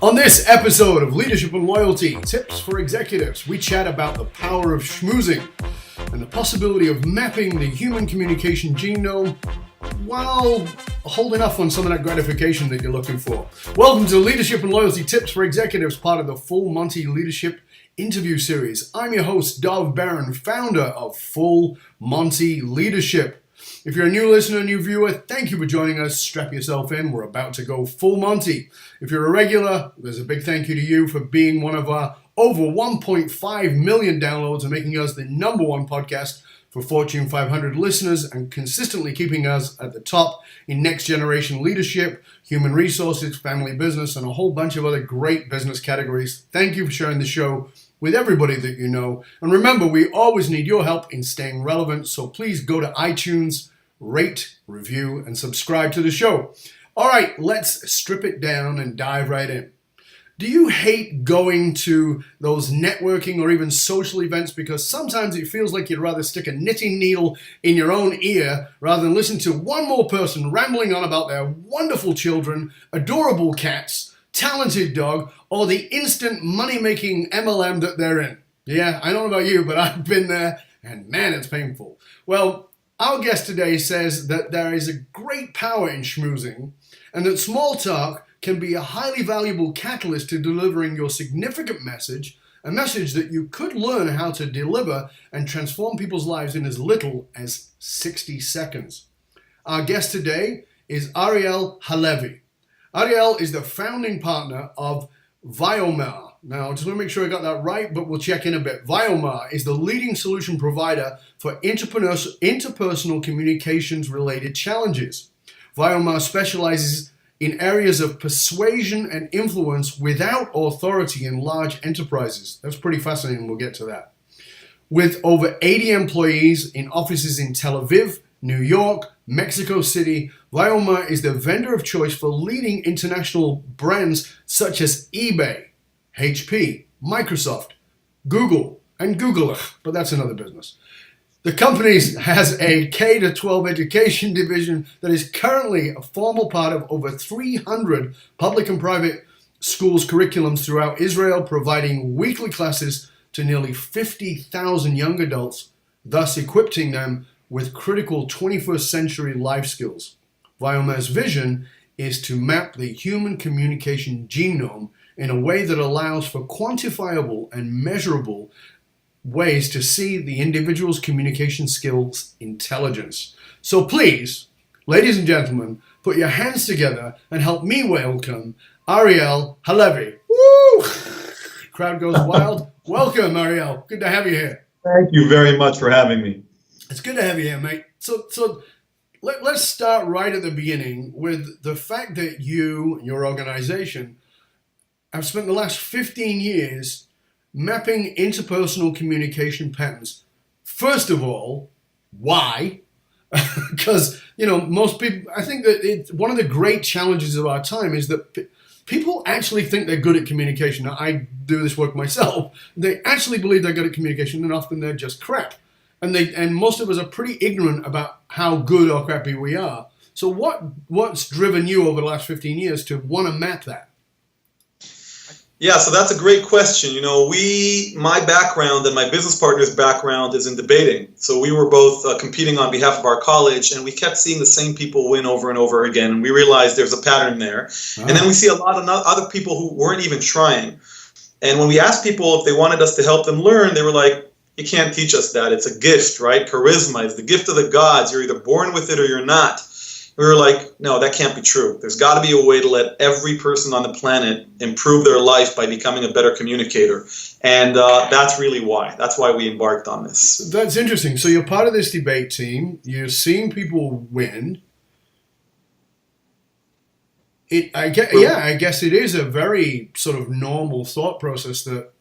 On this episode of Leadership and Loyalty, Tips for Executives, we chat about the power of schmoozing and the possibility of mapping the human communication genome while holding off on some of that gratification that you're looking for. Welcome to Leadership and Loyalty Tips for Executives, part of the Full Monty Leadership Interview Series. I'm your host, Dov Barron, founder of Full Monty Leadership. If you're a new listener, new viewer, thank you for joining us. Strap yourself in. We're about to go full Monty. If you're a regular, there's a big thank you to you for being one of our over 1.5 million downloads and making us the number one podcast for Fortune 500 listeners and consistently keeping us at the top in next generation leadership, human resources, family business, and a whole bunch of other great business categories. Thank you for sharing the show with everybody that you know. And remember, we always need your help in staying relevant, so please go to iTunes, rate, review, and subscribe to the show. All right, let's strip it down and dive right in. Do you hate going to those networking or even social events because sometimes it feels like you'd rather stick a knitting needle in your own ear rather than listen to one more person rambling on about their wonderful children, adorable cats, talented dog, or the instant money-making MLM that they're in? Yeah, I don't know about you, but I've been there, and man, it's painful. Well, our guest today says that there is a great power in schmoozing and that small talk can be a highly valuable catalyst to delivering your significant message, a message that you could learn how to deliver and transform people's lives in as little as 60 seconds. Our guest today is Ariel Halevi. Ariel is the founding partner of VAYOMAR. Now, I just want to make sure I got that right, but we'll check in a bit. VAYOMAR is the leading solution provider for interpersonal communications-related challenges. VAYOMAR specializes in areas of persuasion and influence without authority in large enterprises. That's pretty fascinating. We'll get to that. With over 80 employees in offices in Tel Aviv, New York, Mexico City, VAYOMAR is the vendor of choice for leading international brands such as eBay, HP, Microsoft, Google, and Google, but that's another business. The company has a K-12 education division that is currently a formal part of over 300 public and private schools' curriculums throughout Israel, providing weekly classes to nearly 50,000 young adults, thus equipping them with critical 21st century life skills. VAYOMAR's vision is to map the human communication genome in a way that allows for quantifiable and measurable ways to see the individual's communication skills intelligence. So please, ladies and gentlemen, put your hands together and help me welcome Ariel Halevi. Woo! Crowd goes wild. Welcome, Ariel. Good to have you here. Thank you very much for having me. It's good to have you here, mate. So let's start right at the beginning with the fact that you and your organization have spent the last 15 years mapping interpersonal communication patterns. First of all, why? Because, most people, I think that one of the great challenges of our time is that people actually think they're good at communication. Now, I do this work myself. They actually believe they're good at communication, and often they're just crap. And most of us are pretty ignorant about how good or crappy we are. So what's driven you over the last 15 years to want to map that? Yeah, so that's a great question. My background and my business partner's background is in debating. So we were both competing on behalf of our college, and we kept seeing the same people win over and over again. And we realized there's a pattern there. And then we see a lot of other people who weren't even trying. And when we asked people if they wanted us to help them learn, they were like, you can't teach us that. It's a gift, right? Charisma is the gift of the gods. You're either born with it or you're not. We were like, no, that can't be true. There's got to be a way to let every person on the planet improve their life by becoming a better communicator. And that's really why. That's why we embarked on this. That's interesting. So you're part of this debate team. You're seeing people win. I guess it is a very sort of normal thought process that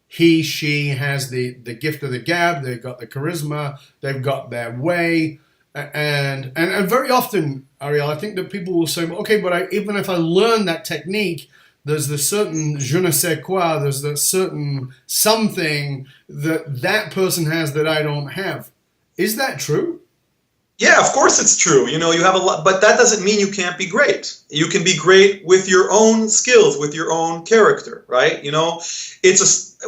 he, she has the gift of the gab. They've got the charisma. They've got their way. And very often, Ariel, I think that people will say, well, okay, but even if I learn that technique, there's the certain je ne sais quoi, there's the certain something that person has that I don't have. Is that true? Yeah, of course it's true. You know, you have a lot, but that doesn't mean you can't be great. You can be great with your own skills, with your own character, right? You know,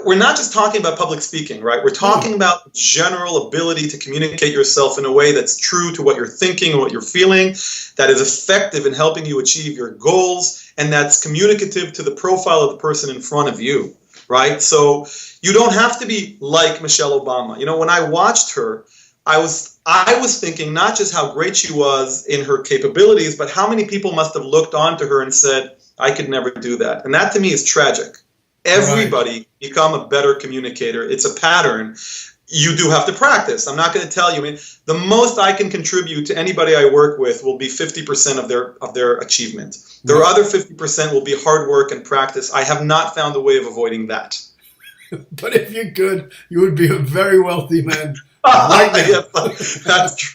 we're not just talking about public speaking, right? We're talking about general ability to communicate yourself in a way that's true to what you're thinking and what you're feeling, that is effective in helping you achieve your goals, and that's communicative to the profile of the person in front of you, right? So you don't have to be like Michelle Obama. You know, when I watched her, I was thinking not just how great she was in her capabilities, but how many people must have looked onto her and said, I could never do that. And that to me is tragic. Everybody become a better communicator. It's a pattern. You do have to practice. I'm not going to tell you. I mean, the most I can contribute to anybody I work with will be 50% of their achievement. Their other 50% will be hard work and practice. I have not found a way of avoiding that. But if you could, you would be a very wealthy man. Right now. Yes, that's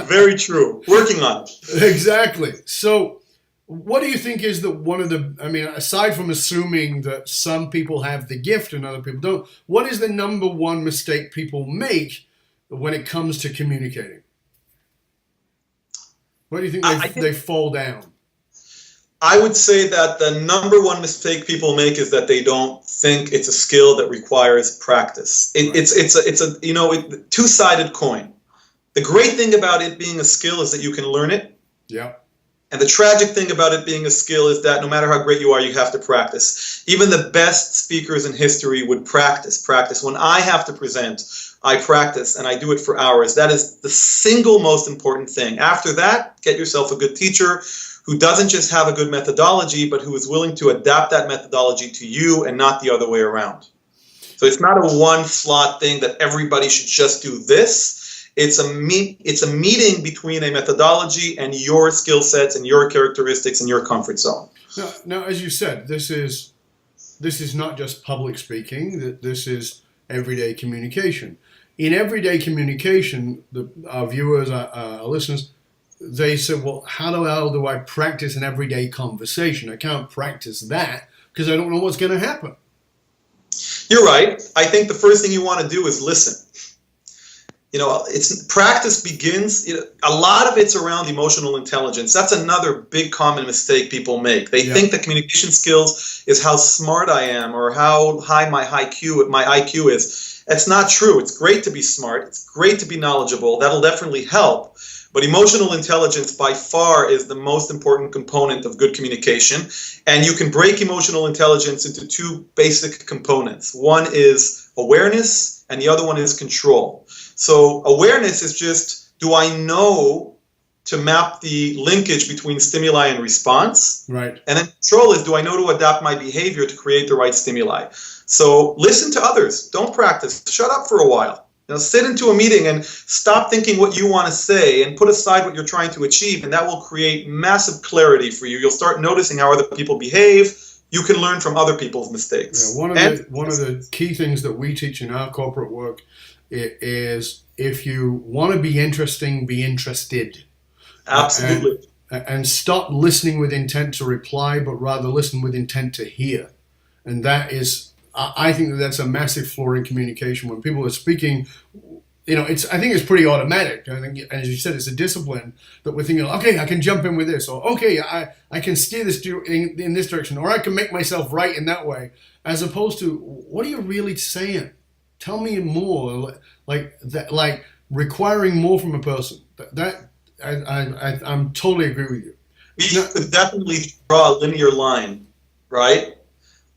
very true. Working on it. Exactly. So what do you think is aside from assuming that some people have the gift and other people don't, what is the number one mistake people make when it comes to communicating? What do you think they fall down? I would say that the number one mistake people make is that they don't think it's a skill that requires practice. It's a two-sided coin. The great thing about it being a skill is that you can learn it. Yeah. And the tragic thing about it being a skill is that no matter how great you are, you have to practice. Even the best speakers in history would practice. When I have to present, I practice, and I do it for hours. That is the single most important thing. After that, get yourself a good teacher who doesn't just have a good methodology, but who is willing to adapt that methodology to you and not the other way around. So it's not a one-slot thing that everybody should just do this. It's a meeting between a methodology and your skill sets and your characteristics and your comfort zone. Now, as you said, this is not just public speaking. This is everyday communication. In everyday communication, our viewers, our listeners, they said, well, how the hell do I practice an everyday conversation? I can't practice that because I don't know what's going to happen. You're right. I think the first thing you want to do is listen. You know, practice begins, a lot of it's around emotional intelligence. That's another big common mistake people make. They think that communication skills is how smart I am or how high my IQ is. That's not true. It's great to be smart. It's great to be knowledgeable. That'll definitely help. But emotional intelligence by far is the most important component of good communication. And you can break emotional intelligence into two basic components. One is awareness and the other one is control. So awareness is just, do I know to map the linkage between stimuli and response? Right. And then control is, do I know to adapt my behavior to create the right stimuli? So listen to others. Don't practice. Shut up for a while. Sit into a meeting and stop thinking what you want to say and put aside what you're trying to achieve, and that will create massive clarity for you. You'll start noticing how other people behave. You can learn from other people's mistakes. Yeah, one of the key things that we teach in our corporate work is if you want to be interesting, be interested. Absolutely. And stop listening with intent to reply, but rather listen with intent to hear. And that is... I think that's a massive flaw in communication. When people are speaking, I think it's pretty automatic. I think, as you said, it's a discipline that we're thinking, okay, I can jump in with this, or okay, I can steer this in this direction, or I can make myself right in that way, as opposed to, what are you really saying? Tell me more, like requiring more from a person. I'm totally agree with you. We could definitely draw a linear line, right,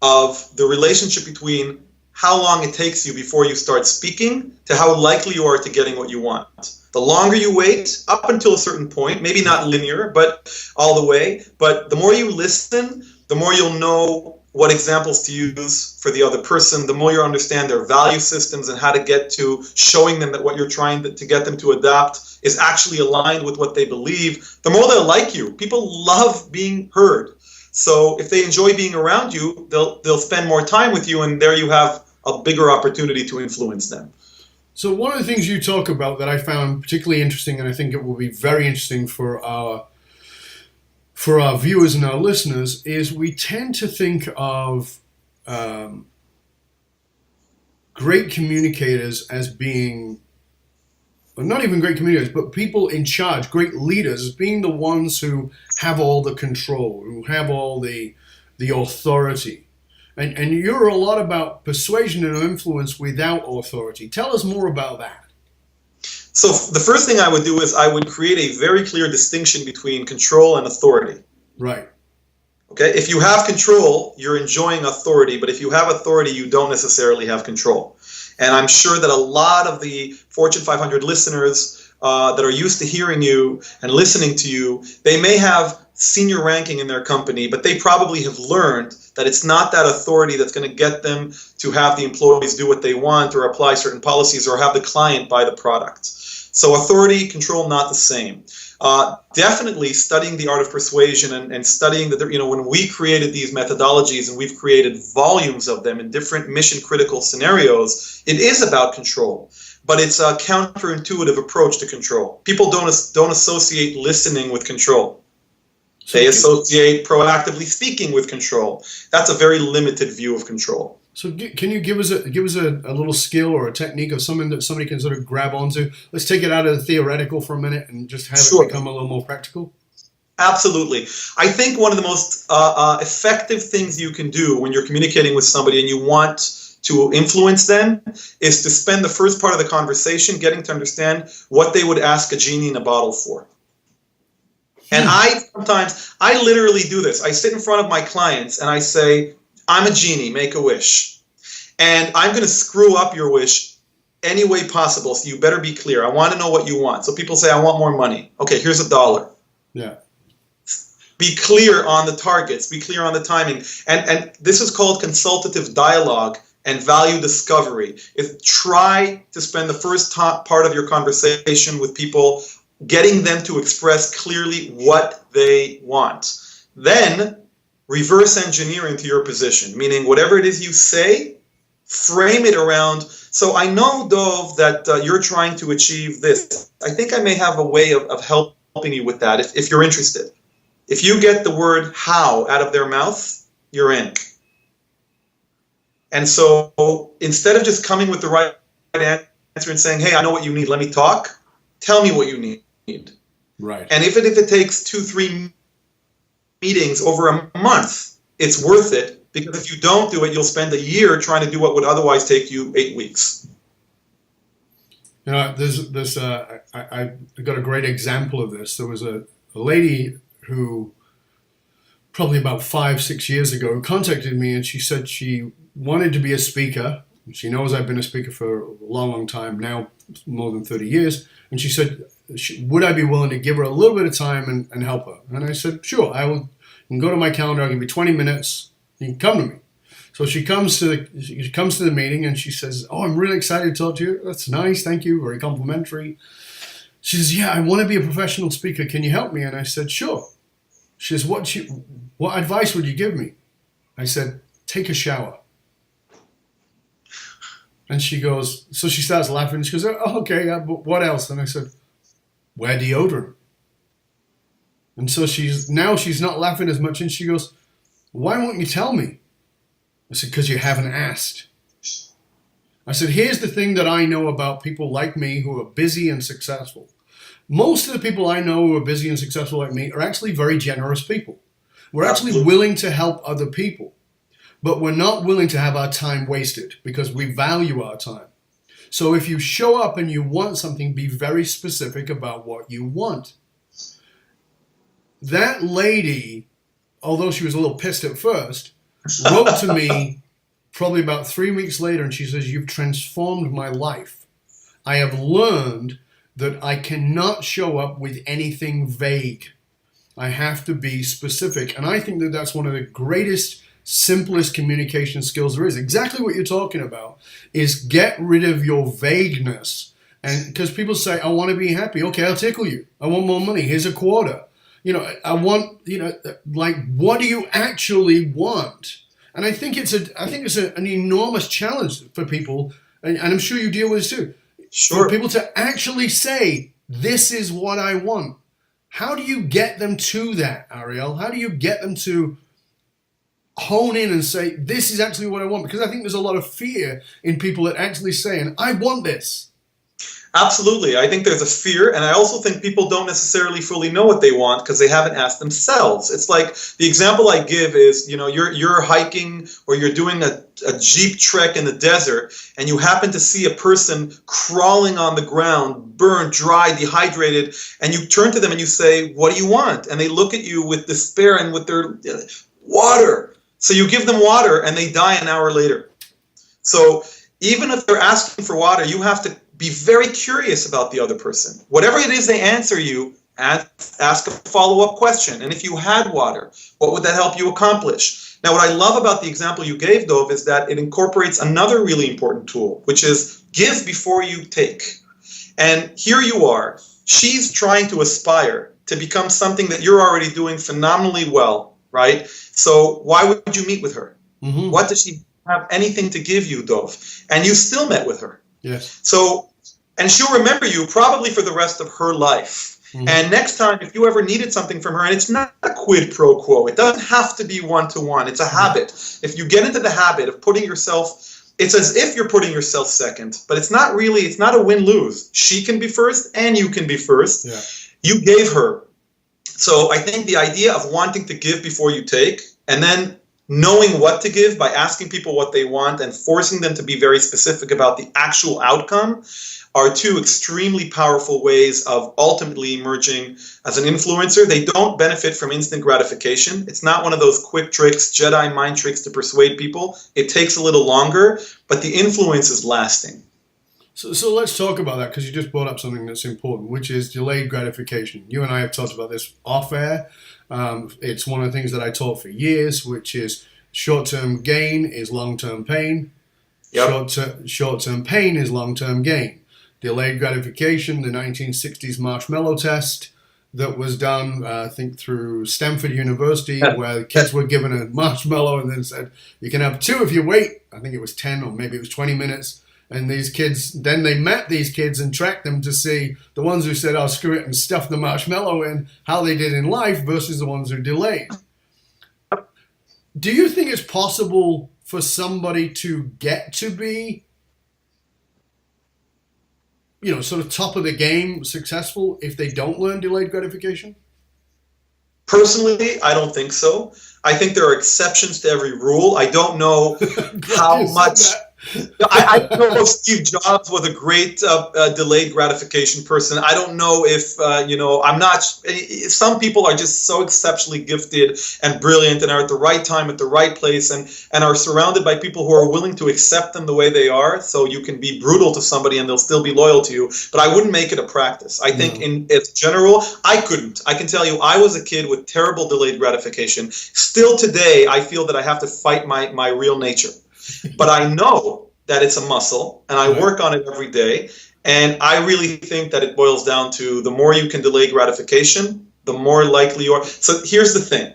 of the relationship between how long it takes you before you start speaking to how likely you are to getting what you want. The longer you wait, up until a certain point, maybe not linear, but all the way, but the more you listen, the more you'll know what examples to use for the other person, the more you understand their value systems and how to get to showing them that what you're trying to get them to adapt is actually aligned with what they believe, the more they'll like you. People love being heard. So if they enjoy being around you, they'll spend more time with you, and there you have a bigger opportunity to influence them. So one of the things you talk about that I found particularly interesting, and I think it will be very interesting for our viewers and our listeners, is we tend to think of great communicators as being not even great communicators, but people in charge, great leaders, being the ones who have all the control, who have all the authority. And you're a lot about persuasion and influence without authority. Tell us more about that. So the first thing I would do is I would create a very clear distinction between control and authority. Right. Okay, if you have control, you're enjoying authority, but if you have authority, you don't necessarily have control. And I'm sure that a lot of the Fortune 500 listeners that are used to hearing you and listening to you, they may have senior ranking in their company, but they probably have learned that it's not that authority that's going to get them to have the employees do what they want or apply certain policies or have the client buy the product. So authority, control, not the same. Definitely studying the art of persuasion and studying that, when we created these methodologies and we've created volumes of them in different mission critical scenarios, it is about control, but it's a counterintuitive approach to control. People don't associate listening with control. They associate proactively speaking with control. That's a very limited view of control. So can you give us a little skill or a technique or something that somebody can sort of grab onto? Let's take it out of the theoretical for a minute and just have it become a little more practical. Absolutely. I think one of the most effective things you can do when you're communicating with somebody and you want to influence them is to spend the first part of the conversation getting to understand what they would ask a genie in a bottle for. And I literally do this. I sit in front of my clients and I say, I'm a genie, make a wish. And I'm going to screw up your wish any way possible, so you better be clear. I want to know what you want. So people say, I want more money. Okay, here's $1. Yeah. Be clear on the targets. Be clear on the timing. And this is called consultative dialogue and value discovery. Try to spend the first part of your conversation with people getting them to express clearly what they want. Then reverse engineer into your position, meaning whatever it is you say, frame it around. So I know, Dov, that you're trying to achieve this. I think I may have a way of helping you with that if you're interested. If you get the word how out of their mouth, you're in. And so instead of just coming with the right answer and saying, hey, I know what you need, let me talk, tell me what you need. Right. And if it takes 2-3 meetings over a month, it's worth it, because if you don't do it, you'll spend a year trying to do what would otherwise take you 8 weeks. I got a great example of this. There was a lady who probably about 5-6 years ago contacted me, and she said she wanted to be a speaker. She knows I've been a speaker for a long time now, more than 30 years. And she said, would I be willing to give her a little bit of time and help her? And I said, sure, I will. You can go to my calendar. I'll give you 20 minutes. You can come to me. So she comes to the meeting and she says, oh, I'm really excited to talk to you. That's nice. Thank you. Very complimentary. She says, yeah, I want to be a professional speaker. Can you help me? And I said, sure. She says, what advice would you give me? I said, take a shower. And she goes, so she starts laughing. She goes, oh, okay, yeah, but what else? And I said, wear deodorant. And so she's not laughing as much. And she goes, why won't you tell me? I said, because you haven't asked. I said, here's the thing that I know about people like me who are busy and successful. Most of the people I know who are busy and successful like me are actually very generous people. We're actually willing to help other people. But we're not willing to have our time wasted because we value our time. So if you show up and you want something, be very specific about what you want. That lady, although she was a little pissed at first, wrote to me probably about 3 weeks later, and she says, you've transformed my life. I have learned that I cannot show up with anything vague. I have to be specific. And I think that that's one of the greatest, simplest communication skills there is. Exactly what you're talking about is get rid of your vagueness. And because people say, I want to be happy. Okay, I'll tickle you. I want more money. Here's a quarter. I want, what do you actually want? And I think it's an enormous challenge for people, and I'm sure you deal with this too. Sure. For people to actually say, this is what I want. How do you get them to that, Ariel? How do you get them to hone in and say, this is actually what I want? Because I think there's a lot of fear in people that actually saying, I want this. Absolutely. I think there's a fear, and I also think people don't necessarily fully know what they want because they haven't asked themselves. It's like the example I give is, you're hiking or you're doing a Jeep trek in the desert, and you happen to see a person crawling on the ground, burned, dry, dehydrated, and you turn to them and you say, "What do you want?" And they look at you with despair and with their water. So you give them water, and they die an hour later. So even if they're asking for water, you have to be very curious about the other person. Whatever it is they answer you, ask a follow-up question. And if you had water, what would that help you accomplish? Now, what I love about the example you gave, Dov, is that it incorporates another really important tool, which is give before you take. And here you are. She's trying to aspire to become something that you're already doing phenomenally well, right? So why would you meet with her? Mm-hmm. What does she have anything to give you, Dov? And you still met with her. Yes. So, and she'll remember you probably for the rest of her life. Mm-hmm. And next time, if you ever needed something from her, and it's not a quid pro quo, it doesn't have to be one-to-one, it's a habit. If you get into the habit of putting yourself, it's as if you're putting yourself second, but it's not really, it's not a win-lose. She can be first, and you can be first. Yeah. You gave her. So I think the idea of wanting to give before you take, and then knowing what to give by asking people what they want and forcing them to be very specific about the actual outcome are two extremely powerful ways of ultimately emerging as an influencer. They don't benefit from instant gratification. It's not one of those quick tricks, Jedi mind tricks to persuade people. It takes a little longer, but the influence is lasting. So let's talk about that, because you just brought up something that's important, which is delayed gratification. You and I have talked about this off air. It's one of the things that I taught for years, which is short-term gain is long-term pain. Yep. Short-term pain is long-term gain. Delayed gratification, the 1960s marshmallow test that was done, I think, through Stanford University, where the kids were given a marshmallow and then said, you can have 2 if you wait. I think it was 10 or maybe it was 20 minutes. And these kids, then they met these kids and tracked them to see the ones who said, "Oh, screw it," and stuffed the marshmallow in, how they did in life versus the ones who delayed. Do you think it's possible for somebody to get to be, sort of top of the game, successful, if they don't learn delayed gratification? Personally, I don't think so. I think there are exceptions to every rule. I don't know how much... I don't know if Steve Jobs was a great delayed gratification person. I don't know if, I'm not, some people are just so exceptionally gifted and brilliant and are at the right time, at the right place, and are surrounded by people who are willing to accept them the way they are. So you can be brutal to somebody and they'll still be loyal to you. But I wouldn't make it a practice. I think in general, I couldn't. I can tell you, I was a kid with terrible delayed gratification. Still today, I feel that I have to fight my real nature. But I know that it's a muscle, and I work on it every day. And I really think that it boils down to the more you can delay gratification, the more likely you are. So here's the thing.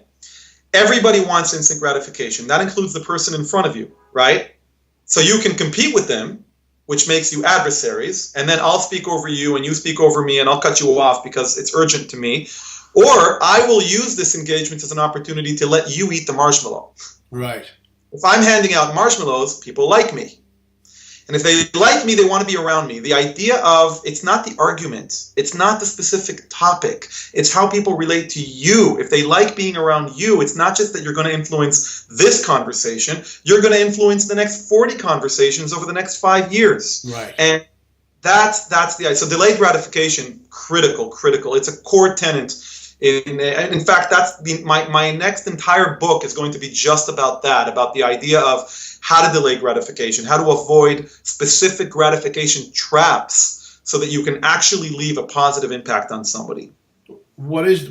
Everybody wants instant gratification. That includes the person in front of you, right? So you can compete with them, which makes you adversaries, and then I'll speak over you and you speak over me and I'll cut you off because it's urgent to me. Or I will use this engagement as an opportunity to let you eat the marshmallow. Right. If I'm handing out marshmallows, people like me. And if they like me, they want to be around me. The idea of, it's not the argument, it's not the specific topic, it's how people relate to you. If they like being around you, it's not just that you're going to influence this conversation, you're going to influence the next 40 conversations over the next 5 years. Right. And that's the idea. So delayed gratification, critical. It's a core tenet. In fact, that's my next entire book is going to be just about that, about the idea of how to delay gratification, how to avoid specific gratification traps so that you can actually leave a positive impact on somebody. When is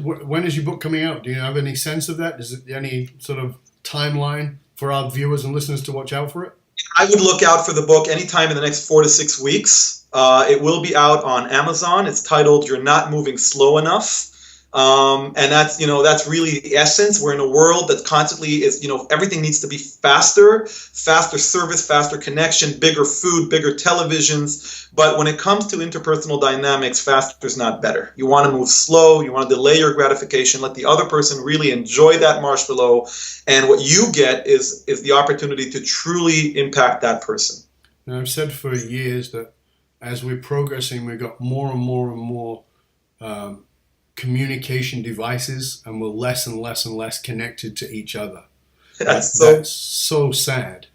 your book coming out? Do you have any sense of that? Is it any sort of timeline for our viewers and listeners to watch out for it? I would look out for the book anytime in the next 4 to 6 weeks. It will be out on Amazon. It's titled "You're Not Moving Slow Enough." And that's really the essence. We're in a world that constantly is, everything needs to be faster service, faster connection, bigger food, bigger televisions. But when it comes to interpersonal dynamics, faster is not better. You want to move slow. You want to delay your gratification. Let the other person really enjoy that marshmallow. And what you get is the opportunity to truly impact that person. And I've said for years that as we're progressing, we've got more and more and more communication devices, and we're less and less and less connected to each other. That's so sad,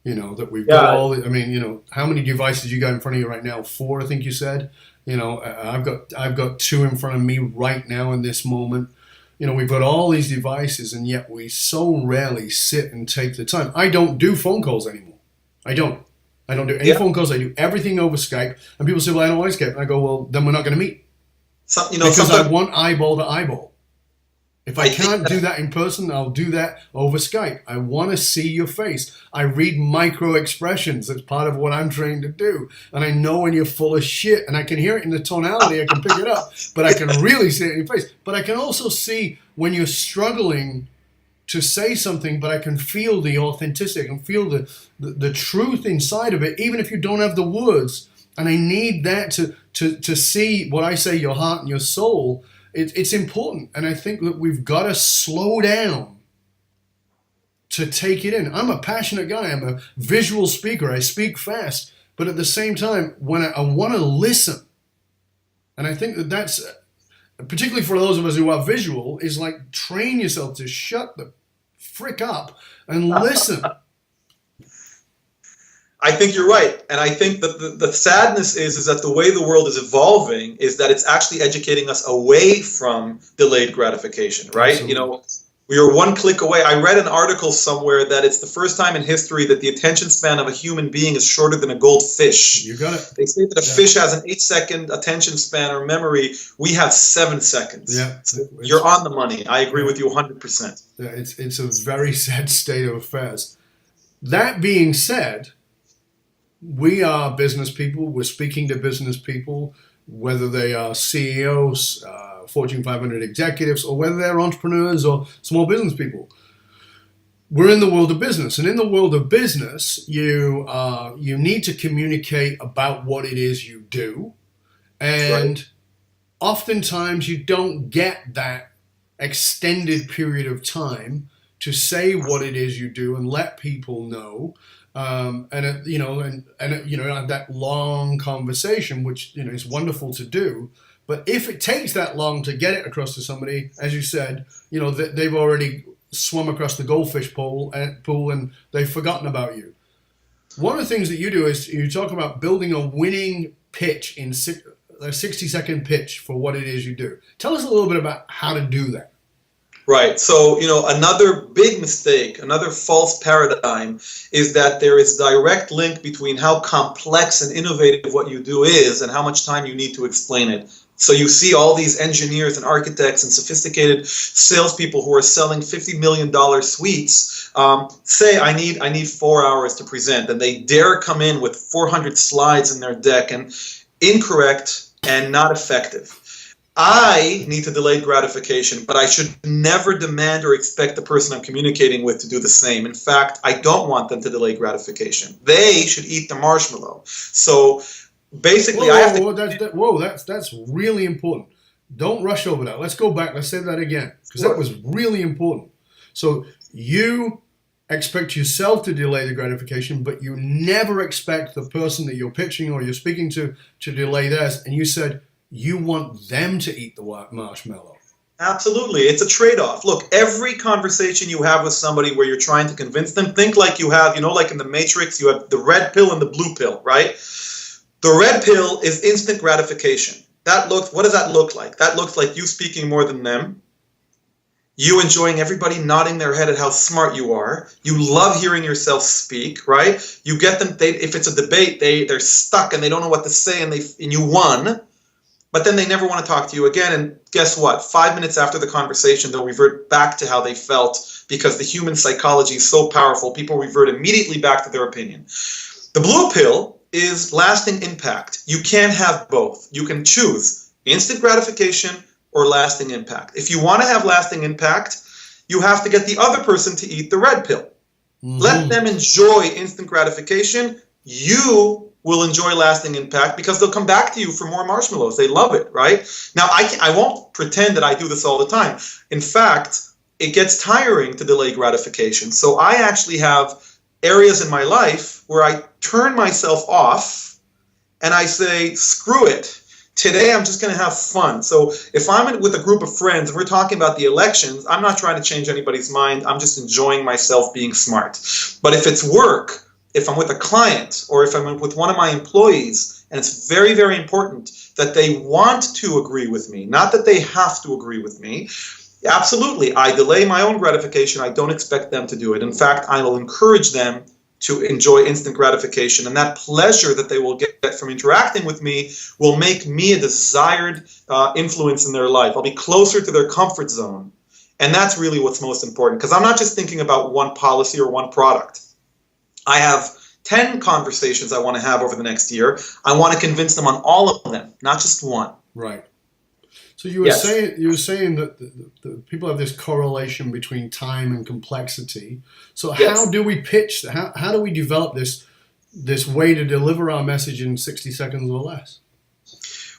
that we've got all. I mean, how many devices you got in front of you right now? 4, I think you said. I've got 2 in front of me right now in this moment. We've got all these devices, and yet we so rarely sit and take the time. I don't do phone calls anymore. I don't do any phone calls. I do everything over Skype. And people say, well, I don't like Skype. And I go, well, then we're not going to meet. Because I want eyeball to eyeball. If I can't do that in person, I'll do that over Skype. I want to see your face. I read micro expressions. That's part of what I'm trained to do. And I know when you're full of shit, and I can hear it in the tonality. I can pick it up, but I can really see it in your face. But I can also see when you're struggling to say something, but I can feel the authenticity. I can feel the truth inside of it, even if you don't have the words. And I need that to see what I say, your heart and your soul. It's important. And I think that we've got to slow down to take it in. I'm a passionate guy. I'm a visual speaker. I speak fast. But at the same time, when I want to listen, and I think that's, particularly for those of us who are visual, is like train yourself to shut the frick up and listen. I think you're right. And I think that the sadness is that the way the world is evolving is that it's actually educating us away from delayed gratification, right? Absolutely. We are one click away. I read an article somewhere that it's the first time in history that the attention span of a human being is shorter than a goldfish. You got it. They say that a fish has an 8-second attention span or memory. We have 7 seconds. Yeah, so you're on the money. I agree with you 100%. Yeah, it's a very sad state of affairs. That being said, we are business people. We're speaking to business people, whether they are CEOs, Fortune 500 executives, or whether they're entrepreneurs or small business people. We're in the world of business. And in the world of business, you need to communicate about what it is you do. And oftentimes you don't get that extended period of time to say what it is you do and let people know. And that long conversation, which is wonderful to do, but if it takes that long to get it across to somebody, as you said, they've already swum across the goldfish pool and they've forgotten about you. One of the things that you do is you talk about building a winning pitch in a 60-second pitch for what it is you do. Tell us a little bit about how to do that. Right. So, another big mistake, another false paradigm is that there is a direct link between how complex and innovative what you do is and how much time you need to explain it. So you see all these engineers and architects and sophisticated salespeople who are selling $50 million suites say, I need 4 hours to present, and they dare come in with 400 slides in their deck, and incorrect and not effective. I need to delay gratification, but I should never demand or expect the person I'm communicating with to do the same. In fact, I don't want them to delay gratification. They should eat the marshmallow. So basically, that's really important. Don't rush over that. Let's go back. Let's say that again, because that was really important. So you expect yourself to delay the gratification, but you never expect the person that you're pitching or you're speaking to delay theirs. And you said, you want them to eat the marshmallow. Absolutely. It's a trade-off. Look, every conversation you have with somebody where you're trying to convince them, think like you have, like in the Matrix, you have the red pill and the blue pill, right? The red pill is instant gratification. What does that look like? That looks like you speaking more than them, you enjoying everybody nodding their head at how smart you are. You love hearing yourself speak, right? You get them, if it's a debate, they're stuck and they don't know what to say and you won. But then they never want to talk to you again. And guess what? 5 minutes after the conversation, they'll revert back to how they felt because the human psychology is so powerful. People revert immediately back to their opinion. The blue pill is lasting impact. You can't have both. You can choose instant gratification or lasting impact. If you want to have lasting impact, you have to get the other person to eat the red pill. Mm-hmm. Let them enjoy instant gratification. You will enjoy lasting impact because they'll come back to you for more marshmallows. They love it, right? Now, I won't pretend that I do this all the time. In fact, it gets tiring to delay gratification. So I actually have areas in my life where I turn myself off and I say, screw it. Today, I'm just going to have fun. So if I'm with a group of friends and we're talking about the elections, I'm not trying to change anybody's mind. I'm just enjoying myself being smart. But if it's work, if I'm with a client or if I'm with one of my employees, and it's very, very important that they want to agree with me, not that they have to agree with me, absolutely, I delay my own gratification. I don't expect them to do it. In fact, I will encourage them to enjoy instant gratification. And that pleasure that they will get from interacting with me will make me a desired influence in their life. I'll be closer to their comfort zone. And that's really what's most important, because I'm not just thinking about one policy or one product. I have 10 conversations I want to have over the next year. I want to convince them on all of them, not just one. Right. So you were saying that the people have this correlation between time and complexity. So how do we pitch? How do we develop this way to deliver our message in 60 seconds or less?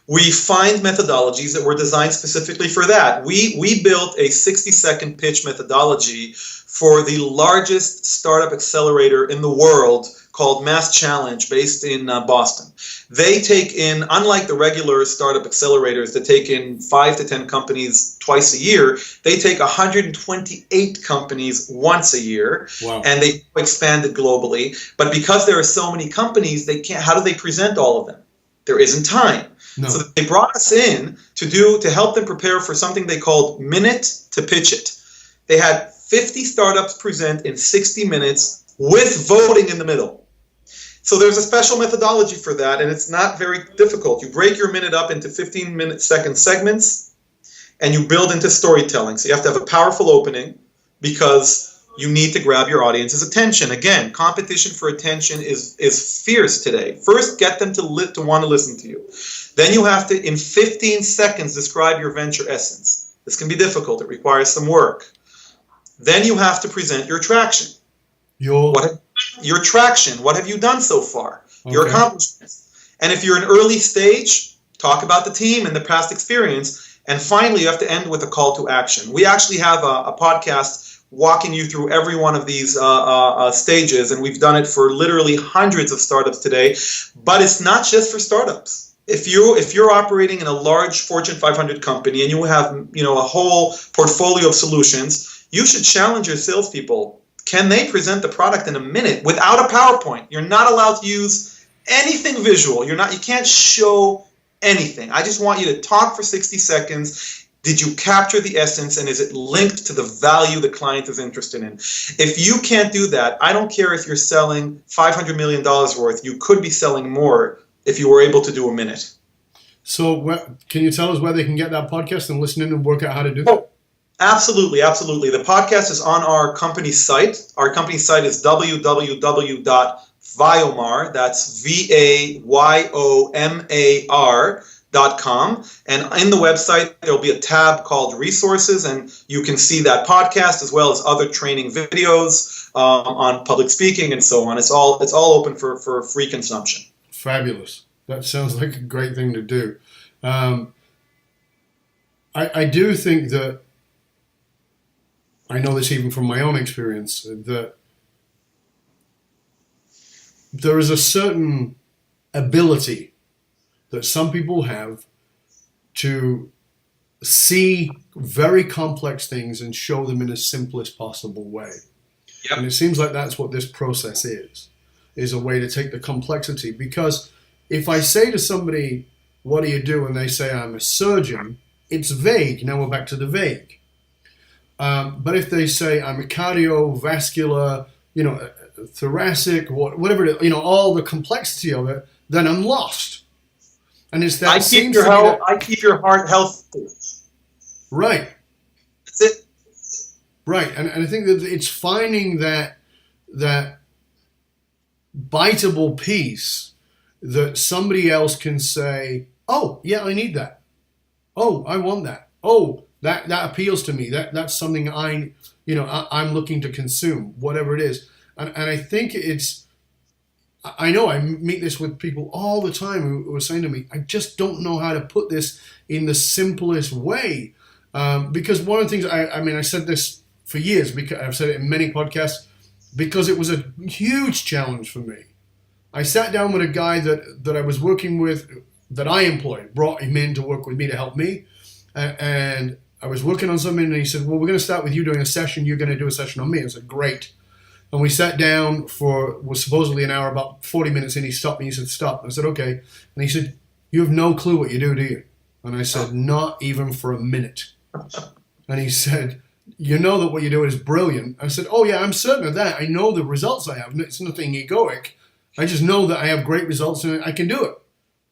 We find methodologies that were designed specifically for that. We built a 60-second pitch methodology for the largest startup accelerator in the world called Mass Challenge, based in Boston. They take in, unlike the regular startup accelerators that take in 5 to 10 companies twice a year, they take 128 companies once a year. Wow. And they expand it globally. But because there are so many companies, they can't. How do they present all of them? There isn't time. No. So they brought us in to help them prepare for something they called Minute to Pitch It. They had 50 startups present in 60 minutes with voting in the middle. So there's a special methodology for that, and it's not very difficult. You break your minute up into 15-second segments, and you build into storytelling. So you have to have a powerful opening because you need to grab your audience's attention. Again, competition for attention is fierce today. First, get them to want to listen to you. Then you have to, in 15 seconds, describe your venture essence. This can be difficult. It requires some work. Then you have to present your traction. Your traction. What have you done so far? Okay. Your accomplishments. And if you're an early stage, talk about the team and the past experience. And finally, you have to end with a call to action. We actually have a podcast walking you through every one of these stages, and we've done it for literally hundreds of startups today. But it's not just for startups. If you're operating in a large Fortune 500 company and you have a whole portfolio of solutions, you should challenge your salespeople. Can they present the product in a minute without a PowerPoint? You're not allowed to use anything visual. You can't show anything. I just want you to talk for 60 seconds. Did you capture the essence, and is it linked to the value the client is interested in? If you can't do that, I don't care if you're selling $500 million worth. You could be selling more if you were able to do a minute. So can you tell us where they can get that podcast and listen in and work out how to do that? Absolutely. The podcast is on our company site. Our company site is www.VAYOMAR. That's VAYOMAR.com. And in the website, there'll be a tab called Resources, and you can see that podcast as well as other training videos on public speaking and so on. It's all open for free consumption. Fabulous. That sounds like a great thing to do. I do think that, I know this even from my own experience, that there is a certain ability that some people have to see very complex things and show them in the simplest possible way. Yep. And it seems like that's what this process is a way to take the complexity. Because if I say to somebody, what do you do? And they say, I'm a surgeon, it's vague. Now we're back to the vague. But if they say I'm a cardiovascular, thoracic, whatever it is, all the complexity of it, then I'm lost. And it's that I keep your heart healthy. Right. That's it. Right, and I think that it's finding that biteable piece that somebody else can say, oh, yeah, I need that. Oh, I want that. Oh, that appeals to me. That's something I'm looking to consume, whatever it is. And I think I know I meet this with people all the time who are saying to me, I just don't know how to put this in the simplest way. Because one of the things, I said this for years, because I've said it in many podcasts, because it was a huge challenge for me. I sat down with a guy that I was working with, that I employed, brought him in to work with me to help me. And I was working on something, and he said, well, we're going to start with you doing a session. You're going to do a session on me. I said, great. And we sat down was supposedly an hour, about 40 minutes in. He stopped me. He said, stop. I said, okay. And he said, you have no clue what you do you? And I said, not even for a minute. And he said, you know that what you do is brilliant. I said, oh yeah, I'm certain of that. I know the results I have. It's nothing egoic. I just know that I have great results and I can do it.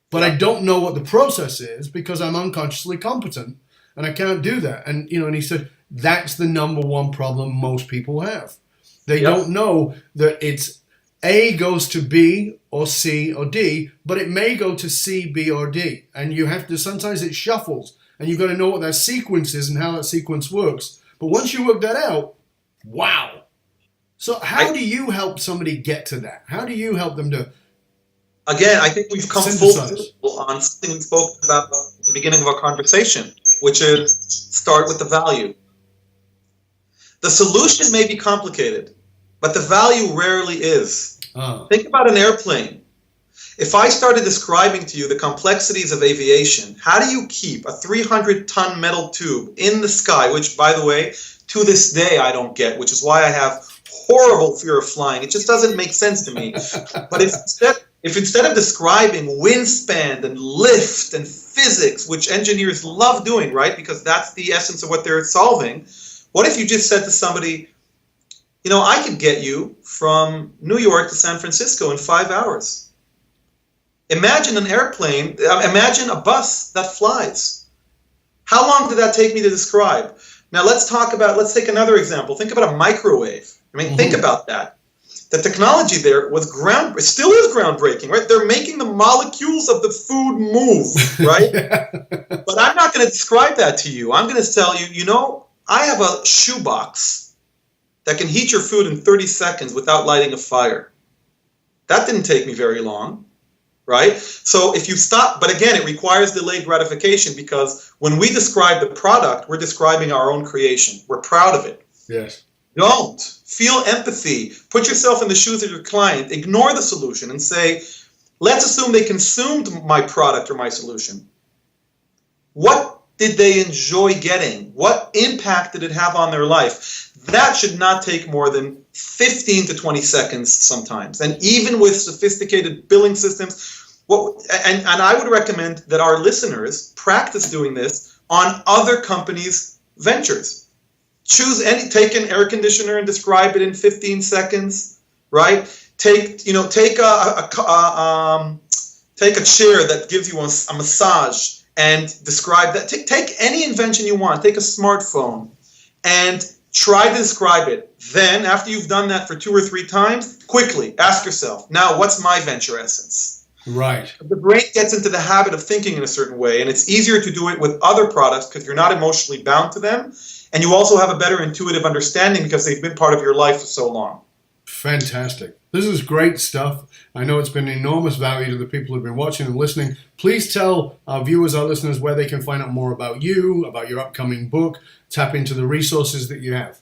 But I don't know what the process is because I'm unconsciously competent and I can't do that. And, and he said, that's the number one problem most people have. They don't know that it's A goes to B or C or D, but it may go to C, B, or D. And you have to, sometimes it shuffles, and you've got to know what that sequence is and how that sequence works. But once you work that out, wow. So how do you help somebody get to that? How do you help them to... Again, I think we've come full circle on something we spoke about at the beginning of our conversation, which is start with the value. The solution may be complicated, but the value rarely is. Think about an airplane. If I started describing to you the complexities of aviation, how do you keep a 300-ton metal tube in the sky, which, by the way, to this day I don't get, which is why I have horrible fear of flying. It just doesn't make sense to me. But if instead of describing wingspan and lift and physics, which engineers love doing, right, because that's the essence of what they're solving, what if you just said to somebody, I could get you from New York to San Francisco in 5 hours. Imagine an airplane, imagine a bus that flies. How long did that take me to describe? Now let's take another example. Think about a microwave. Think about that. The technology there was still is groundbreaking, right? They're making the molecules of the food move, right? But I'm not going to describe that to you. I'm going to tell you, I have a shoebox that can heat your food in 30 seconds without lighting a fire. That didn't take me very long, right? So if you stop, but again, it requires delayed gratification because when we describe the product, we're describing our own creation. We're proud of it. Yes. Don't. Feel empathy. Put yourself in the shoes of your client. Ignore the solution and say, let's assume they consumed my product or my solution. What did they enjoy getting? What impact did it have on their life? That should not take more than 15 to 20 seconds sometimes. And even with sophisticated billing systems, and I would recommend that our listeners practice doing this on other companies' ventures. Take an air conditioner and describe it in 15 seconds, right? Take a chair that gives you a massage and describe that. Take any invention you want. Take a smartphone and try to describe it. Then, after you've done that for 2 or 3 times, quickly ask yourself, now what's my venture essence? Right. The brain gets into the habit of thinking in a certain way, and it's easier to do it with other products because you're not emotionally bound to them. And you also have a better intuitive understanding because they've been part of your life for so long. Fantastic. This is great stuff. I know it's been enormous value to the people who've been watching and listening. Please tell our viewers, our listeners, where they can find out more about you, about your upcoming book, tap into the resources that you have.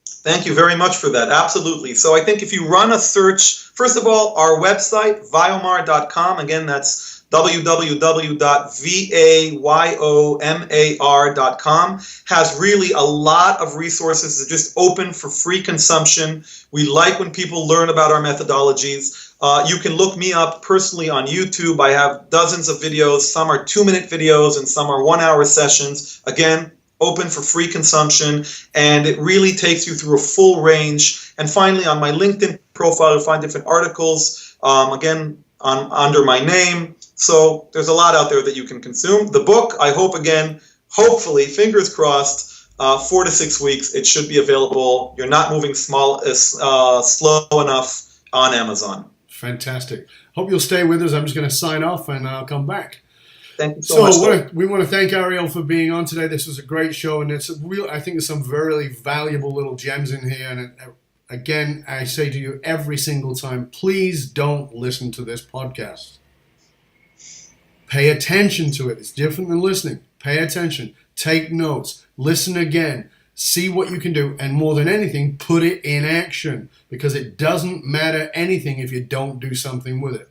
Thank you very much for that. Absolutely. So I think if you run a search, first of all, our website, VAYOMAR.com, again, that's www.vayomar.com, has really a lot of resources that are just open for free consumption. We like when people learn about our methodologies. You can look me up personally on YouTube. I have dozens of videos. Some are 2-minute videos and some are 1-hour sessions. Again, open for free consumption, and it really takes you through a full range. And finally, on my LinkedIn profile, you'll find different articles, again, under my name. So there's a lot out there that you can consume. The book, I hope, again, hopefully, fingers crossed, 4 to 6 weeks, it should be available. You're not moving slow enough on Amazon. Fantastic. Hope you'll stay with us. I'm just going to sign off and I'll come back. Thank you so much. We want to thank Ariel for being on today. This was a great show, and I think there's some very valuable little gems in here. And again, I say to you every single time, please don't listen to this podcast. Pay attention to it. It's different than listening. Pay attention. Take notes. Listen again. see what you can do, and more than anything, put it in action, because it doesn't matter anything if you don't do something with it.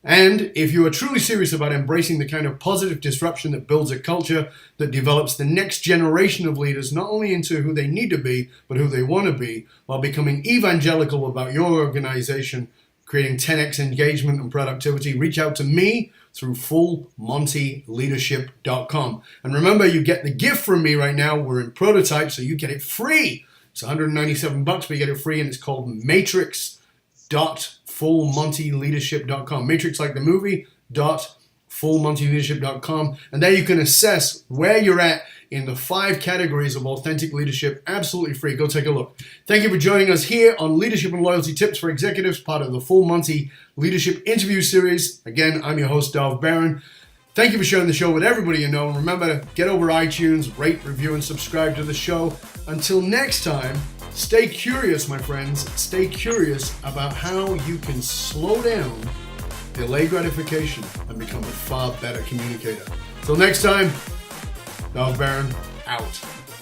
And if you are truly serious about embracing the kind of positive disruption that builds a culture that develops the next generation of leaders, not only into who they need to be, but who they want to be, while becoming evangelical about your organization, creating 10x engagement and productivity, reach out to me through fullmontyleadership.com. And remember, you get the gift from me right now. We're in prototype, so you get it free. It's $197, but you get it free, and it's called matrix.fullmontyleadership.com. Matrix like the movie, .fullmontyleadership.com. And there you can assess where you're at in the 5 categories of authentic leadership, absolutely free. Go take a look. Thank you for joining us here on Leadership and Loyalty Tips for Executives, part of the Full Monty Leadership Interview Series. Again, I'm your host, Dov Baron. Thank you for sharing the show with everybody you know. And remember to get over iTunes, rate, review, and subscribe to the show. Until next time, stay curious, my friends. Stay curious about how you can slow down, delay gratification, and become a far better communicator. Till next time, Dov Baron, out.